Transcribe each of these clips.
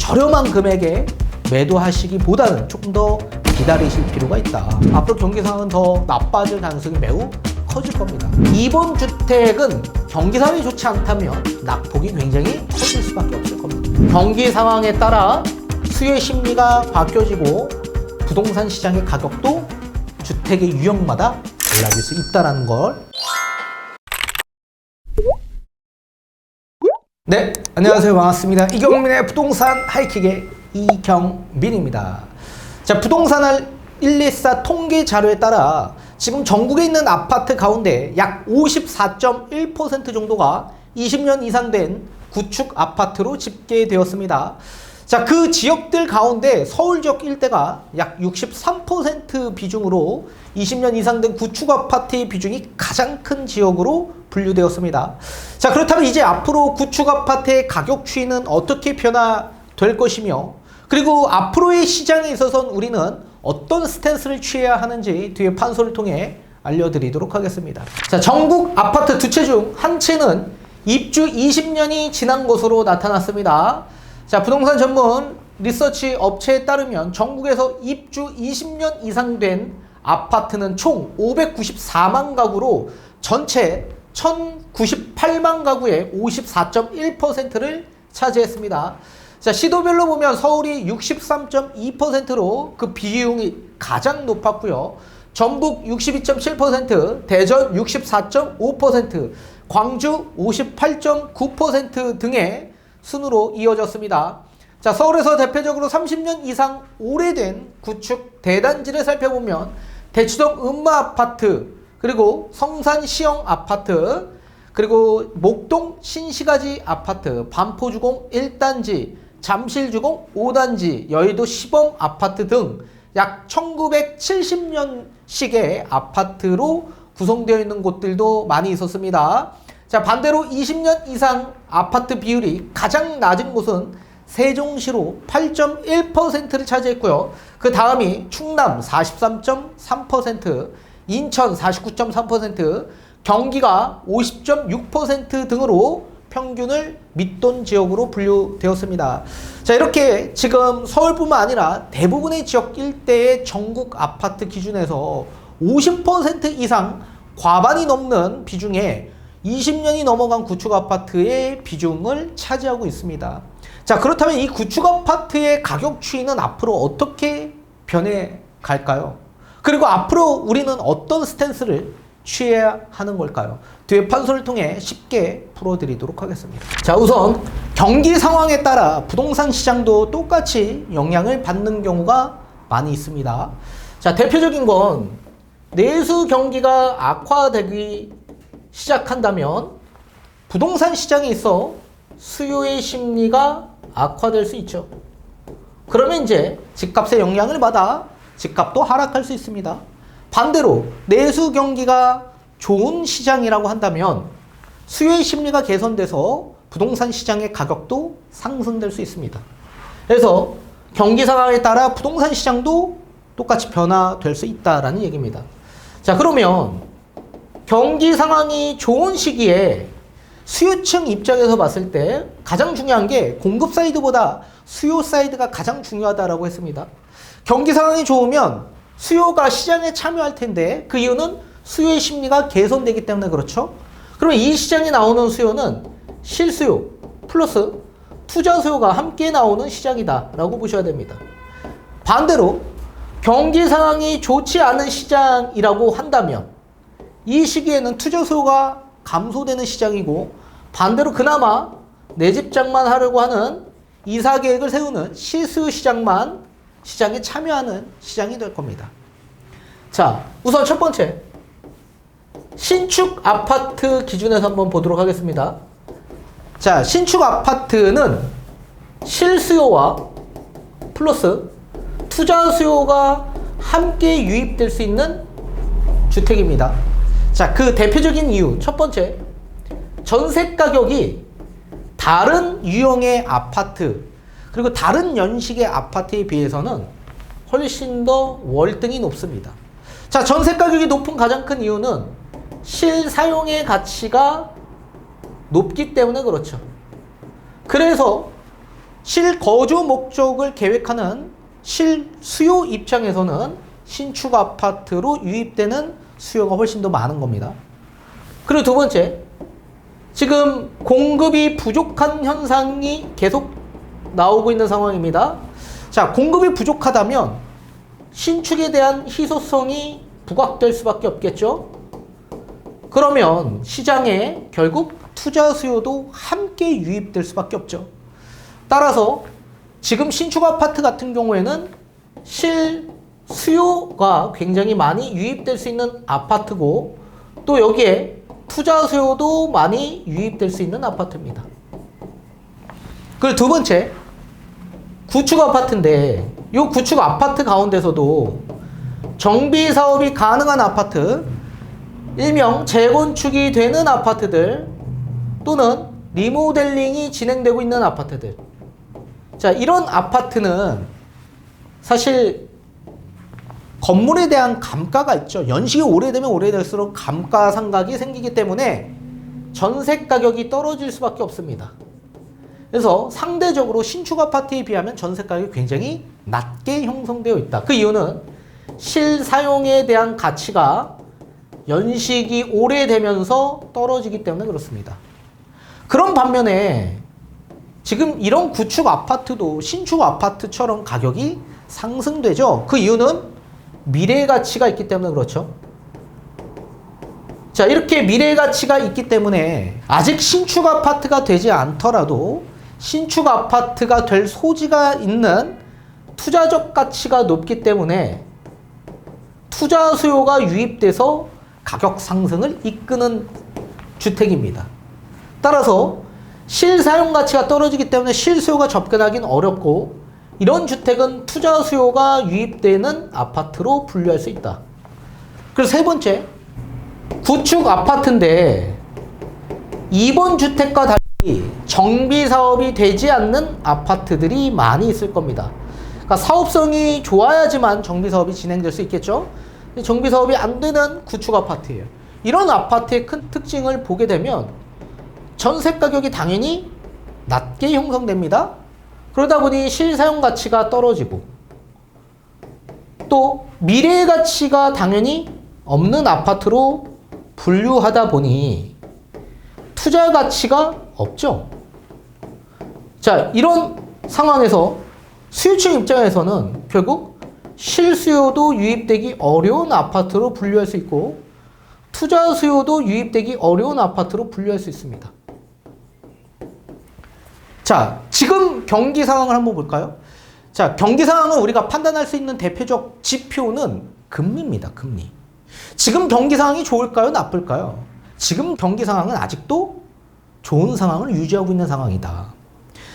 저렴한 금액에 매도하시기보다는 조금 더 기다리실 필요가 있다. 앞으로 경기 상황은 더 나빠질 가능성이 매우 커질 겁니다. 이번 주택은 경기 상황이 좋지 않다면 낙폭이 굉장히 커질 수밖에 없을 겁니다. 경기 상황에 따라 수요의 심리가 바뀌어지고 부동산 시장의 가격도 주택의 유형마다 달라질 수 있다는 걸. 네, 안녕하세요. 반갑습니다. 이경민의 부동산 하이킥의 이경민입니다. 자, 부동산을 124 통계 자료에 따라 지금 전국에 있는 아파트 가운데 약 54.1% 정도가 20년 이상 된 구축 아파트로 집계되었습니다. 자, 그 지역들 가운데 서울 지역 일대가 약 63% 비중으로 20년 이상 된 구축 아파트의 비중이 가장 큰 지역으로 분류되었습니다. 자, 그렇다면 이제 앞으로 구축 아파트의 가격 추이는 어떻게 변화될 것이며, 그리고 앞으로의 시장에 있어서는 우리는 어떤 스탠스를 취해야 하는지 뒤에 판소를 통해 알려드리도록 하겠습니다. 자, 전국 아파트 두 채 중 한 채는 입주 20년이 지난 것으로 나타났습니다. 자, 부동산 전문 리서치 업체에 따르면 전국에서 입주 20년 이상 된 아파트는 총 594만 가구로 전체 1098만 가구의 54.1%를 차지했습니다. 자, 시도별로 보면 서울이 63.2%로 그 비중이 가장 높았고요. 전북 62.7%, 대전 64.5%, 광주 58.9% 등의 순으로 이어졌습니다. 자, 서울에서 대표적으로 30년 이상 오래된 구축 대단지를 살펴보면 대치동 음마아파트, 그리고 성산 시영 아파트, 그리고 목동 신시가지 아파트, 반포주공 1단지, 잠실주공 5단지, 여의도 시범 아파트 등 약 1970년식의 아파트로 구성되어 있는 곳들도 많이 있었습니다. 자, 반대로 20년 이상 아파트 비율이 가장 낮은 곳은 세종시로 8.1%를 차지했고요. 그 다음이 충남 43.3%, 인천 49.3%, 경기가 50.6% 등으로 평균을 밑돈 지역으로 분류되었습니다. 자, 이렇게 지금 서울뿐만 아니라 대부분의 지역 일대의 전국 아파트 기준에서 50% 이상 과반이 넘는 비중에 20년이 넘어간 구축 아파트의 비중을 차지하고 있습니다. 자, 그렇다면 이 구축 아파트의 가격 추이는 앞으로 어떻게 변해 갈까요? 그리고 앞으로 우리는 어떤 스탠스를 취해야 하는 걸까요? 뒤에 판소를 통해 쉽게 풀어드리도록 하겠습니다. 자, 우선 경기 상황에 따라 부동산 시장도 똑같이 영향을 받는 경우가 많이 있습니다. 자, 대표적인 건 내수 경기가 악화되기 시작한다면 부동산 시장에 있어 수요의 심리가 악화될 수 있죠. 그러면 이제 집값에 영향을 받아 집값도 하락할 수 있습니다. 반대로 내수 경기가 좋은 시장이라고 한다면 수요의 심리가 개선돼서 부동산 시장의 가격도 상승될 수 있습니다. 그래서 경기 상황에 따라 부동산 시장도 똑같이 변화될 수 있다라는 얘기입니다. 자, 그러면 경기 상황이 좋은 시기에 수요층 입장에서 봤을 때 가장 중요한 게 공급 사이드보다 수요 사이드가 가장 중요하다라고 했습니다. 경기 상황이 좋으면 수요가 시장에 참여할 텐데 그 이유는 수요의 심리가 개선되기 때문에 그렇죠. 그러면 이 시장에 나오는 수요는 실수요 플러스 투자 수요가 함께 나오는 시장이다 라고 보셔야 됩니다. 반대로 경기 상황이 좋지 않은 시장이라고 한다면 이 시기에는 투자 수요가 감소되는 시장이고, 반대로 그나마 내 집 장만하려고 하는 이사 계획을 세우는 실수요 시장만 시장에 참여하는 시장이 될 겁니다. 자, 우선 첫 번째 신축 아파트 기준에서 한번 보도록 하겠습니다. 자, 신축 아파트는 실수요와 플러스 투자 수요가 함께 유입될 수 있는 주택입니다. 자, 그 대표적인 이유 첫 번째, 전세 가격이 다른 유형의 아파트 그리고 다른 연식의 아파트에 비해서는 훨씬 더 월등히 높습니다. 자, 전세 가격이 높은 가장 큰 이유는 실사용의 가치가 높기 때문에 그렇죠. 그래서 실거주 목적을 계획하는 실수요 입장에서는 신축 아파트로 유입되는 수요가 훨씬 더 많은 겁니다. 그리고 두 번째, 지금 공급이 부족한 현상이 계속 나오고 있는 상황입니다. 자, 공급이 부족하다면 신축에 대한 희소성이 부각될 수밖에 없겠죠. 그러면 시장에 결국 투자 수요도 함께 유입될 수밖에 없죠. 따라서 지금 신축 아파트 같은 경우에는 실수요가 굉장히 많이 유입될 수 있는 아파트고, 또 여기에 투자 수요도 많이 유입될 수 있는 아파트입니다. 그리고 두 번째, 구축 아파트인데 이 구축 아파트 가운데서도 정비 사업이 가능한 아파트, 일명 재건축이 되는 아파트들, 또는 리모델링이 진행되고 있는 아파트들. 자, 이런 아파트는 사실 건물에 대한 감가가 있죠. 연식이 오래되면 오래될수록 감가상각이 생기기 때문에 전세 가격이 떨어질 수밖에 없습니다. 그래서 상대적으로 신축 아파트에 비하면 전세 가격이 굉장히 낮게 형성되어 있다. 그 이유는 실사용에 대한 가치가 연식이 오래되면서 떨어지기 때문에 그렇습니다. 그런 반면에 지금 이런 구축 아파트도 신축 아파트처럼 가격이 상승되죠. 그 이유는 미래 가치가 있기 때문에 그렇죠. 자, 이렇게 미래 가치가 있기 때문에 아직 신축 아파트가 되지 않더라도 신축 아파트가 될 소지가 있는 투자적 가치가 높기 때문에 투자 수요가 유입돼서 가격 상승을 이끄는 주택입니다. 따라서 실사용 가치가 떨어지기 때문에 실수요가 접근하기는 어렵고, 이런 주택은 투자 수요가 유입되는 아파트로 분류할 수 있다. 그리고 세 번째, 구축 아파트인데 2번 주택과 달리 정비 사업이 되지 않는 아파트들이 많이 있을 겁니다. 그러니까 사업성이 좋아야지만 정비 사업이 진행될 수 있겠죠. 정비 사업이 안 되는 구축 아파트예요. 이런 아파트의 큰 특징을 보게 되면 전세 가격이 당연히 낮게 형성됩니다. 그러다 보니 실사용 가치가 떨어지고, 또 미래 가치가 당연히 없는 아파트로 분류하다 보니 투자 가치가 없죠. 자, 이런 상황에서 수요층 입장에서는 결국 실수요도 유입되기 어려운 아파트로 분류할 수 있고, 투자 수요도 유입되기 어려운 아파트로 분류할 수 있습니다. 자, 지금 경기 상황을 한번 볼까요? 자, 경기 상황을 우리가 판단할 수 있는 대표적 지표는 금리입니다. 금리. 지금 경기 상황이 좋을까요? 나쁠까요? 지금 경기 상황은 아직도 좋은 상황을 유지하고 있는 상황이다.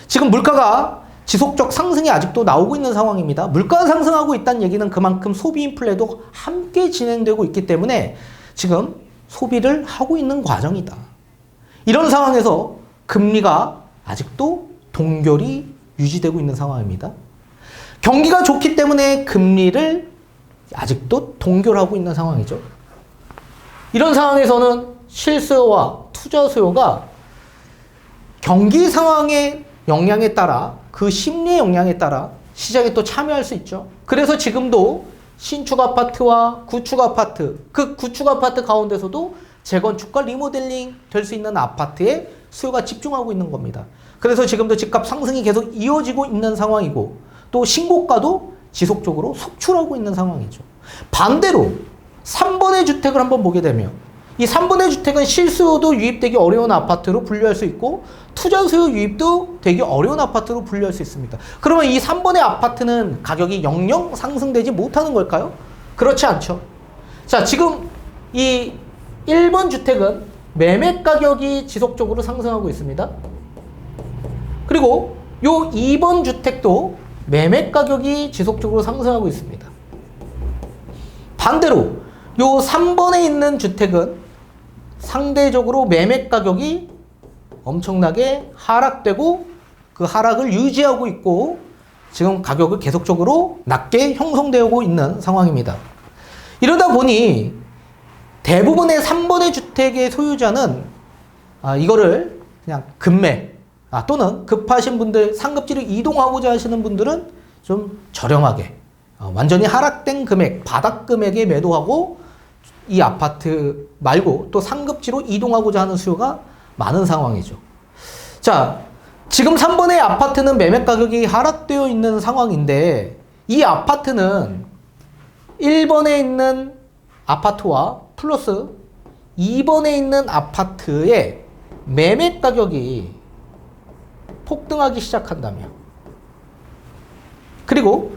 지금 물가가 지속적 상승이 아직도 나오고 있는 상황입니다. 물가가 상승하고 있다는 얘기는 그만큼 소비 인플레도 함께 진행되고 있기 때문에 지금 소비를 하고 있는 과정이다. 이런 상황에서 금리가 아직도 동결이 유지되고 있는 상황입니다. 경기가 좋기 때문에 금리를 아직도 동결하고 있는 상황이죠. 이런 상황에서는 실수요와 투자 수요가 경기 상황의 영향에 따라, 그 심리의 영향에 따라 시장에 또 참여할 수 있죠. 그래서 지금도 신축 아파트와 구축 아파트, 그 구축 아파트 가운데서도 재건축과 리모델링 될 수 있는 아파트에 수요가 집중하고 있는 겁니다. 그래서 지금도 집값 상승이 계속 이어지고 있는 상황이고, 또 신고가도 지속적으로 속출하고 있는 상황이죠. 반대로 3번의 주택을 한번 보게 되면 이 3번의 주택은 실수요도 유입되기 어려운 아파트로 분류할 수 있고, 투자 수요 유입도 되기 어려운 아파트로 분류할 수 있습니다. 그러면 이 3번의 아파트는 가격이 영영 상승되지 못하는 걸까요? 그렇지 않죠. 자, 지금 이 1번 주택은 매매 가격이 지속적으로 상승하고 있습니다. 그리고 요 2번 주택도 매매 가격이 지속적으로 상승하고 있습니다. 반대로 요 3번에 있는 주택은 상대적으로 매매 가격이 엄청나게 하락되고 그 하락을 유지하고 있고, 지금 가격을 계속적으로 낮게 형성되고 있는 상황입니다. 이러다 보니 대부분의 3번의 주택의 소유자는 이거를 그냥 급매, 또는 급하신 분들, 상급지로 이동하고자 하시는 분들은 좀 저렴하게 완전히 하락된 금액, 바닥 금액에 매도하고 이 아파트 말고 또 상급지로 이동하고자 하는 수요가 많은 상황이죠. 자, 지금 3번의 아파트는 매매 가격이 하락되어 있는 상황인데 이 아파트는 1번에 있는 아파트와 플러스 2번에 있는 아파트의 매매 가격이 폭등하기 시작한다면, 그리고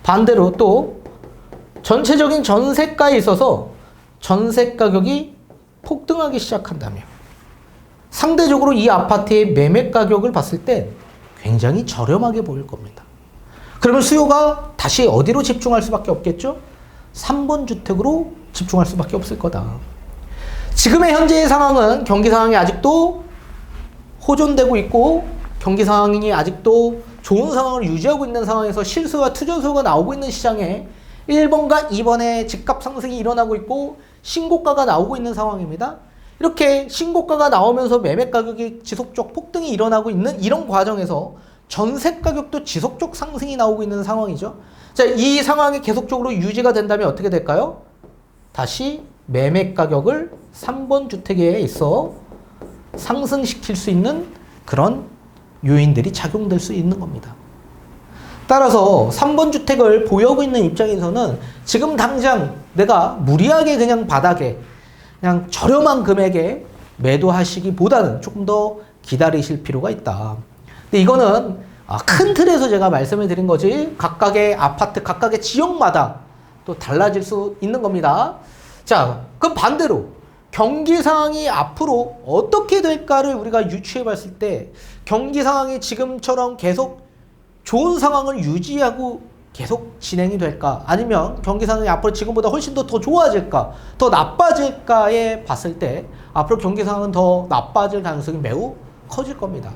반대로 또 전체적인 전세가에 있어서 전세 가격이 폭등하기 시작한다면 상대적으로 이 아파트의 매매 가격을 봤을 때 굉장히 저렴하게 보일 겁니다. 그러면 수요가 다시 어디로 집중할 수밖에 없겠죠? 3번 주택으로 집중할 수밖에 없을 거다. 지금의 현재의 상황은 경기 상황이 아직도 호전되고 있고 경기 상황이 아직도 좋은 상황을 유지하고 있는 상황에서 실수와 투자 수요가 나오고 있는 시장에 1번과 2번의 집값 상승이 일어나고 있고 신고가가 나오고 있는 상황입니다. 이렇게 신고가가 나오면서 매매 가격이 지속적 폭등이 일어나고 있는 이런 과정에서 전세 가격도 지속적 상승이 나오고 있는 상황이죠. 자, 이 상황이 계속적으로 유지가 된다면 어떻게 될까요? 다시 매매 가격을 3번 주택에 있어 상승시킬 수 있는 그런 요인들이 작용될 수 있는 겁니다. 따라서 3번 주택을 보유하고 있는 입장에서는 지금 당장 내가 무리하게 그냥 바닥에 그냥 저렴한 금액에 매도하시기보다는 조금 더 기다리실 필요가 있다. 근데 이거는 큰 틀에서 제가 말씀을 드린 거지 각각의 아파트, 각각의 지역마다 또 달라질 수 있는 겁니다. 자, 그럼 반대로 경기 상황이 앞으로 어떻게 될까를 우리가 유추해 봤을 때 경기 상황이 지금처럼 계속 좋은 상황을 유지하고 계속 진행이 될까? 아니면 경기 상황이 앞으로 지금보다 훨씬 더 좋아질까? 더 나빠질까에 봤을 때 앞으로 경기 상황은 더 나빠질 가능성이 매우 커질 겁니다.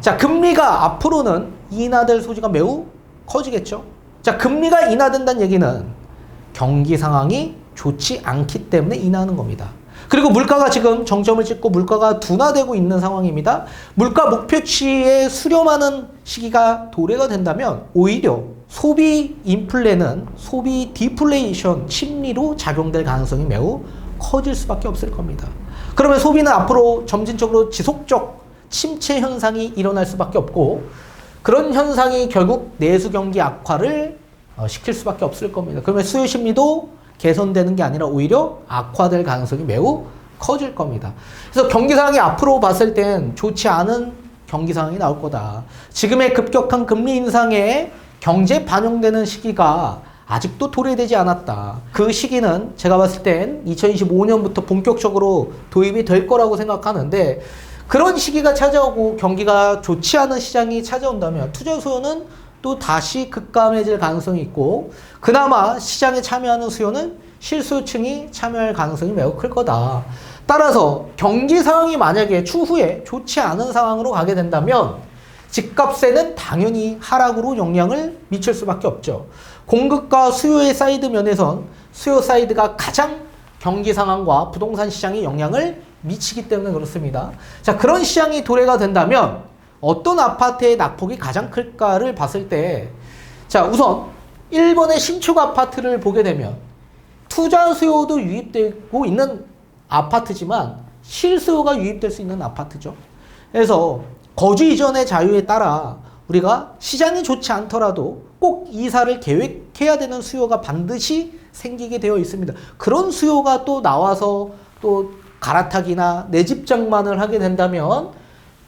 자, 금리가 앞으로는 인하될 소지가 매우 커지겠죠. 자, 금리가 인하된다는 얘기는 경기 상황이 좋지 않기 때문에 인하하는 겁니다. 그리고 물가가 지금 정점을 찍고 물가가 둔화되고 있는 상황입니다. 물가 목표치에 수렴하는 시기가 도래가 된다면 오히려 소비 인플레는 소비 디플레이션 심리로 작용될 가능성이 매우 커질 수밖에 없을 겁니다. 그러면 소비는 앞으로 점진적으로 지속적 침체 현상이 일어날 수밖에 없고 그런 현상이 결국 내수 경기 악화를 시킬 수밖에 없을 겁니다. 그러면 수요 심리도 개선되는 게 아니라 오히려 악화될 가능성이 매우 커질 겁니다. 그래서 경기 상황이 앞으로 봤을 땐 좋지 않은 경기 상황이 나올 거다. 지금의 급격한 금리 인상에 경제에 반영되는 시기가 아직도 도래되지 않았다. 그 시기는 제가 봤을 땐 2025년부터 본격적으로 도입이 될 거라고 생각하는데 그런 시기가 찾아오고 경기가 좋지 않은 시장이 찾아온다면 투자 수요는 또 다시 급감해질 가능성이 있고 그나마 시장에 참여하는 수요는 실수요층이 참여할 가능성이 매우 클 거다. 따라서 경기 상황이 만약에 추후에 좋지 않은 상황으로 가게 된다면 집값에는 당연히 하락으로 영향을 미칠 수밖에 없죠. 공급과 수요의 사이드 면에선 수요 사이드가 가장 경기 상황과 부동산 시장에 영향을 미치기 때문에 그렇습니다. 자, 그런 시장이 도래가 된다면 어떤 아파트의 낙폭이 가장 클까를 봤을 때 자, 우선 1번의 신축 아파트를 보게 되면 투자 수요도 유입되고 있는 아파트지만 실수요가 유입될 수 있는 아파트죠. 그래서 거주 이전의 자유에 따라 우리가 시장이 좋지 않더라도 꼭 이사를 계획해야 되는 수요가 반드시 생기게 되어 있습니다. 그런 수요가 또 나와서 또 갈아타기나 내 집 장만을 하게 된다면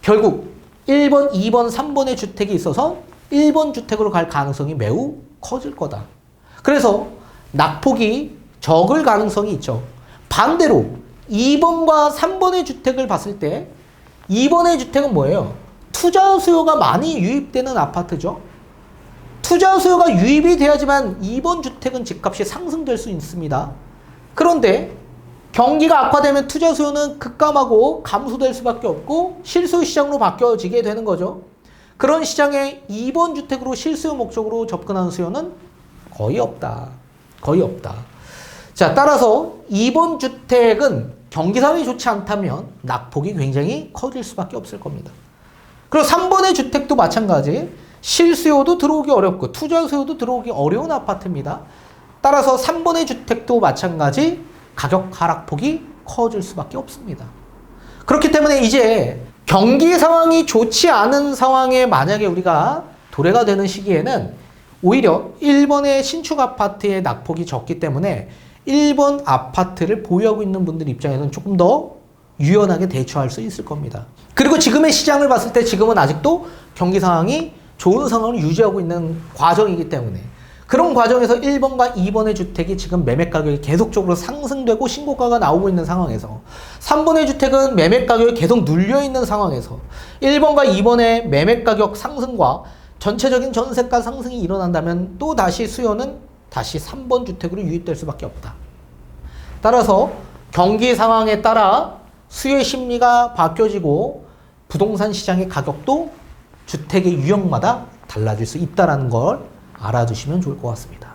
결국 1번, 2번, 3번의 주택이 있어서 1번 주택으로 갈 가능성이 매우 커질 거다. 그래서 낙폭이 적을 가능성이 있죠. 반대로 2번과 3번의 주택을 봤을 때 2번의 주택은 뭐예요? 투자 수요가 많이 유입되는 아파트죠. 투자 수요가 유입이 돼야지만 2번 주택은 집값이 상승될 수 있습니다. 그런데 경기가 악화되면 투자 수요는 급감하고 감소될 수밖에 없고 실수요 시장으로 바뀌어지게 되는 거죠. 그런 시장에 2번 주택으로 실수요 목적으로 접근하는 수요는 거의 없다. 거의 없다. 자, 따라서 2번 주택은 경기 상황이 좋지 않다면 낙폭이 굉장히 커질 수밖에 없을 겁니다. 그리고 3번의 주택도 마찬가지. 실수요도 들어오기 어렵고 투자 수요도 들어오기 어려운 아파트입니다. 따라서 3번의 주택도 마찬가지 가격 하락폭이 커질 수밖에 없습니다. 그렇기 때문에 이제 경기 상황이 좋지 않은 상황에 만약에 우리가 도래가 되는 시기에는 오히려 1번의 신축 아파트의 낙폭이 적기 때문에 1번 아파트를 보유하고 있는 분들 입장에서는 조금 더 유연하게 대처할 수 있을 겁니다. 그리고 지금의 시장을 봤을 때 지금은 아직도 경기 상황이 좋은 상황을 유지하고 있는 과정이기 때문에 그런 과정에서 1번과 2번의 주택이 지금 매매 가격이 계속적으로 상승되고 신고가가 나오고 있는 상황에서 3번의 주택은 매매 가격이 계속 눌려 있는 상황에서 1번과 2번의 매매 가격 상승과 전체적인 전세가 상승이 일어난다면 또 다시 수요는 다시 3번 주택으로 유입될 수밖에 없다. 따라서 경기 상황에 따라 수요의 심리가 바뀌어지고 부동산 시장의 가격도 주택의 유형마다 달라질 수 있다는 걸 알아두시면 좋을 것 같습니다.